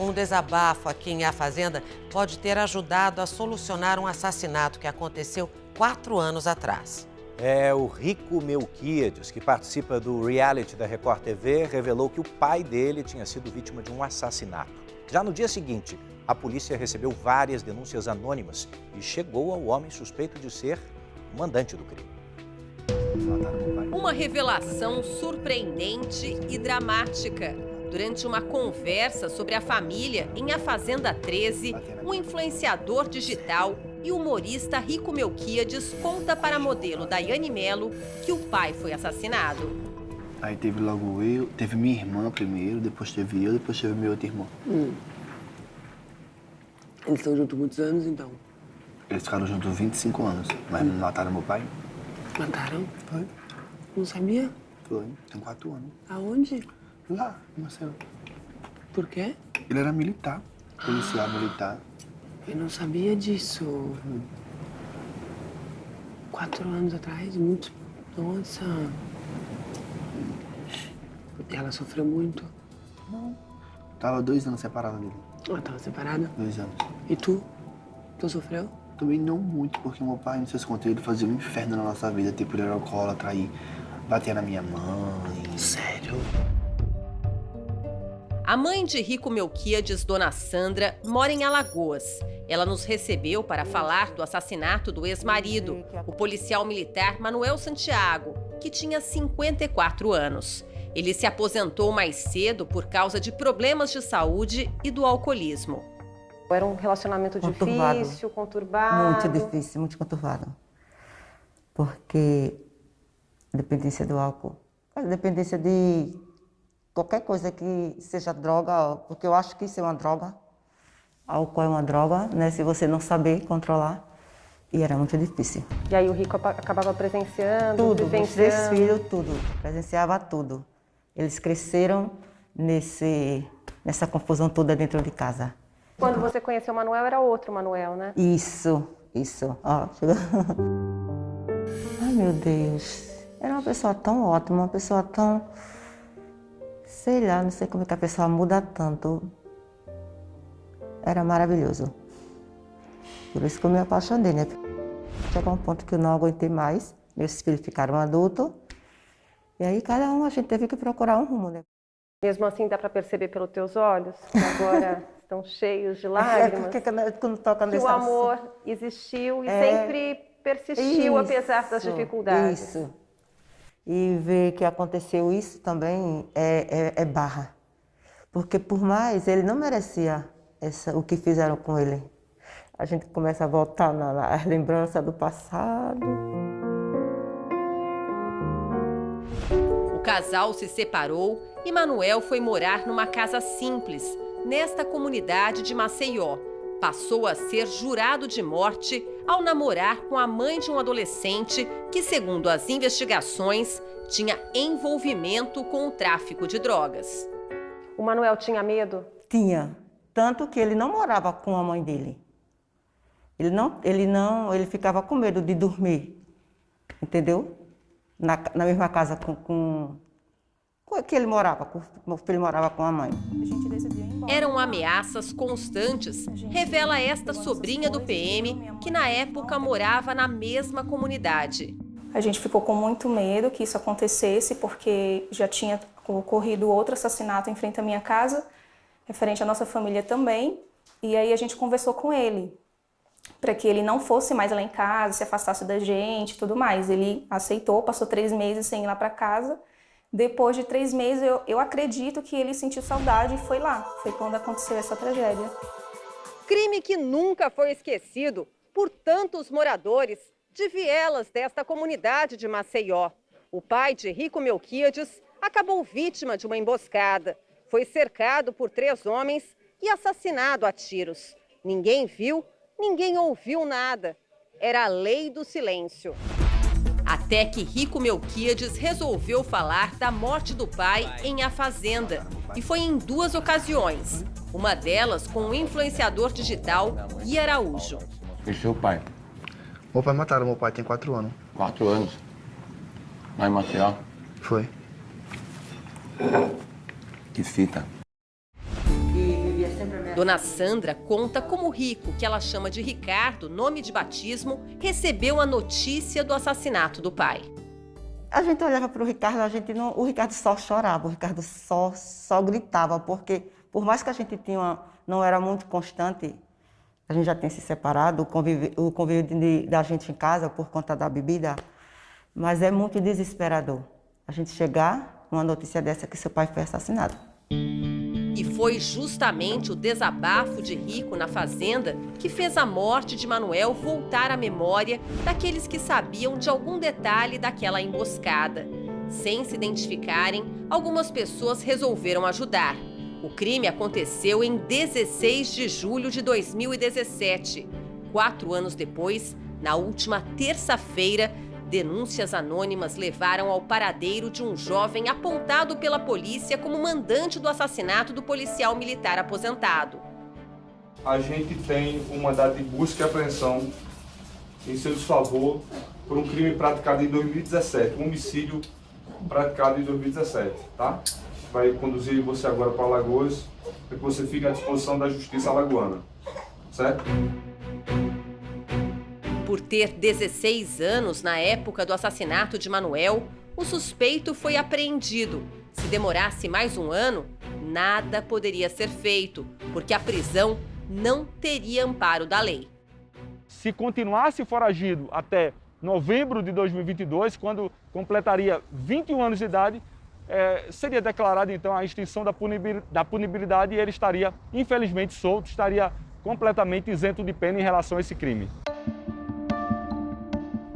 Um desabafo aqui em A Fazenda pode ter ajudado a solucionar um assassinato que aconteceu 4 anos atrás. É, o Rico Melquiades, que participa do reality da Record TV, revelou que o pai dele tinha sido vítima de um assassinato. Já no dia seguinte, a polícia recebeu várias denúncias anônimas e chegou ao homem suspeito de ser o mandante do crime. Uma revelação surpreendente e dramática. Durante uma conversa sobre a família em A Fazenda 13, o influenciador digital e humorista Rico Melquiades conta para a modelo Daiane Mello que o pai foi assassinado. Aí teve logo eu, teve minha irmã primeiro, depois teve eu, depois teve meu outro irmão. Eles estão juntos muitos anos, então? Eles ficaram juntos 25 anos, mas não mataram meu pai? Mataram? Foi. Não sabia? Foi, tem 4 anos. Aonde? Lá, em Maceió. Por quê? Ele era militar, policial militar. Eu não sabia disso. 4 anos atrás, muito... Nossa. Ela sofreu muito? Não. Tava 2 anos separada dele. Ela tava separada? 2 anos. E tu? Tu sofreu? Também não muito, porque meu pai, não sei se contei, ele fazia um inferno na nossa vida. Tipo, ele era alcoólatra, aí batia na minha mãe. Sério? A mãe de Rico Melquiades, Dona Sandra, mora em Alagoas. Ela nos recebeu para falar do assassinato do ex-marido, o policial militar Manuel Santiago, que tinha 54 anos. Ele se aposentou mais cedo por causa de problemas de saúde e do alcoolismo. Era um relacionamento difícil, conturbado? Muito difícil, muito conturbado. Porque dependência do álcool, dependência de qualquer coisa que seja droga, porque eu acho que isso é uma droga. Álcool é uma droga, né? Se você não saber controlar. E era muito difícil. E aí o Rico acabava presenciando, tudo, vivenciando? Os 3 filhos, tudo. Presenciava tudo. Eles cresceram nessa confusão toda dentro de casa. Quando você conheceu o Manuel, era outro Manuel, né? Isso. Ó, chegou. Ai, meu Deus. Era uma pessoa tão ótima, uma pessoa tão... Sei lá, não sei como é que a pessoa muda tanto. Era maravilhoso. Por isso que eu me apaixonei, né? Chegou um ponto que eu não aguentei mais. Meus filhos ficaram adultos. E aí, cada um, a gente teve que procurar um rumo, né? Mesmo assim, dá para perceber pelos teus olhos, que agora estão cheios de lágrimas. Porque quando toca nesse que o amor existiu e sempre persistiu, apesar das dificuldades. Isso. E ver que aconteceu isso também é barra. Porque por mais, ele não merecia o que fizeram com ele. A gente começa a voltar nas lembranças do passado. O casal se separou e Manuel foi morar numa casa simples, nesta comunidade de Maceió. Passou a ser jurado de morte ao namorar com a mãe de um adolescente que, segundo as investigações, tinha envolvimento com o tráfico de drogas. O Manuel tinha medo? Tinha. Tanto que ele não morava com a mãe dele. Ele ficava com medo de dormir, entendeu? Na mesma casa com que ele morava, o filho morava com a mãe. Eram ameaças constantes, revela esta sobrinha do PM, que na época morava na mesma comunidade. A gente ficou com muito medo que isso acontecesse, porque já tinha ocorrido outro assassinato em frente à minha casa, referente à nossa família também. E aí a gente conversou com ele, para que ele não fosse mais lá em casa, se afastasse da gente e tudo mais. Ele aceitou, passou 3 meses sem ir lá para casa. Depois de 3 meses, eu acredito que ele sentiu saudade e foi lá. Foi quando aconteceu essa tragédia. Crime que nunca foi esquecido por tantos moradores de vielas desta comunidade de Maceió. O pai de Rico Melquiades acabou vítima de uma emboscada. Foi cercado por 3 homens e assassinado a tiros. Ninguém viu, ninguém ouviu nada. Era a lei do silêncio. Até que Rico Melquiades resolveu falar da morte do pai em A Fazenda. E foi em 2 ocasiões. Uma delas com o influenciador digital Gui Araújo. E seu pai? Meu pai mataram, meu pai tem 4 anos. 4 anos? Lá em Maceió? Foi. Que fita. Que vivia sempre Dona Sandra conta como o Rico, que ela chama de Ricardo, nome de batismo, recebeu a notícia do assassinato do pai. A gente olhava para o Ricardo, o Ricardo só chorava, o Ricardo só gritava, porque por mais que a gente não era muito constante, a gente já tinha se separado, o convívio da gente em casa por conta da bebida, mas é muito desesperador a gente chegar numa notícia dessa que seu pai foi assassinado. E foi justamente o desabafo de Rico na fazenda que fez a morte de Manuel voltar à memória daqueles que sabiam de algum detalhe daquela emboscada. Sem se identificarem, algumas pessoas resolveram ajudar. O crime aconteceu em 16 de julho de 2017. 4 anos depois, na última terça-feira, denúncias anônimas levaram ao paradeiro de um jovem apontado pela polícia como mandante do assassinato do policial militar aposentado. A gente tem um mandado de busca e apreensão em seu desfavor por um crime praticado em 2017, um homicídio praticado em 2017, tá? Vai conduzir você agora para Alagoas, para que você fique à disposição da Justiça alagoana, certo? Por ter 16 anos na época do assassinato de Manuel, o suspeito foi apreendido. Se demorasse mais um ano, nada poderia ser feito, porque a prisão não teria amparo da lei. Se continuasse foragido até novembro de 2022, quando completaria 21 anos de idade, seria declarada então a extinção da punibilidade e ele estaria, infelizmente, solto, estaria completamente isento de pena em relação a esse crime.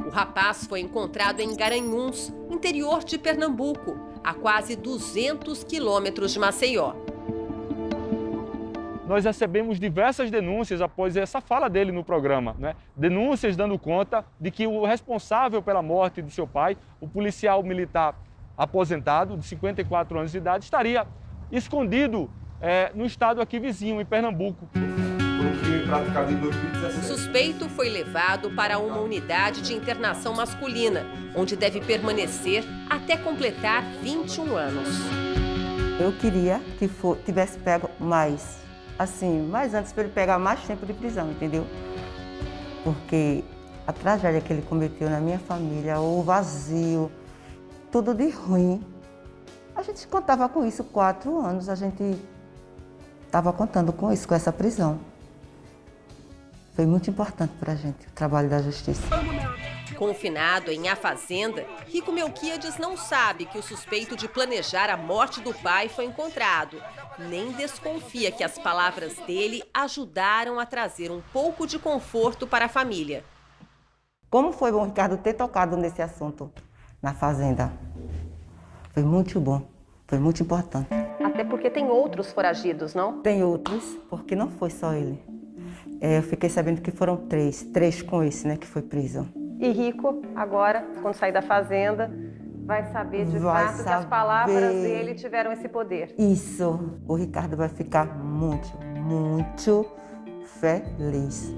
O rapaz foi encontrado em Garanhuns, interior de Pernambuco, a quase 200 quilômetros de Maceió. Nós recebemos diversas denúncias após essa fala dele no programa, né? Denúncias dando conta de que o responsável pela morte de seu pai, o policial militar aposentado, de 54 anos de idade, estaria escondido no estado aqui vizinho, em Pernambuco. Praticado em 2017. O suspeito foi levado para uma unidade de internação masculina, onde deve permanecer até completar 21 anos. Eu queria que tivesse pego mais antes para ele pegar mais tempo de prisão, entendeu? Porque a tragédia que ele cometeu na minha família, o vazio, tudo de ruim. A gente contava com isso 4 anos, a gente estava contando com isso, com essa prisão. Foi muito importante para a gente, o trabalho da justiça. Confinado em A Fazenda, Rico Melquíades não sabe que o suspeito de planejar a morte do pai foi encontrado. Nem desconfia que as palavras dele ajudaram a trazer um pouco de conforto para a família. Como foi bom o Ricardo ter tocado nesse assunto na Fazenda. Foi muito bom, foi muito importante. Até porque tem outros foragidos, não? Tem outros, porque não foi só ele. Eu fiquei sabendo que foram 3 com esse, né, que foi preso. E Rico, agora, quando sair da fazenda, vai saber de fato que as palavras dele tiveram esse poder. Isso, o Ricardo vai ficar muito, muito feliz.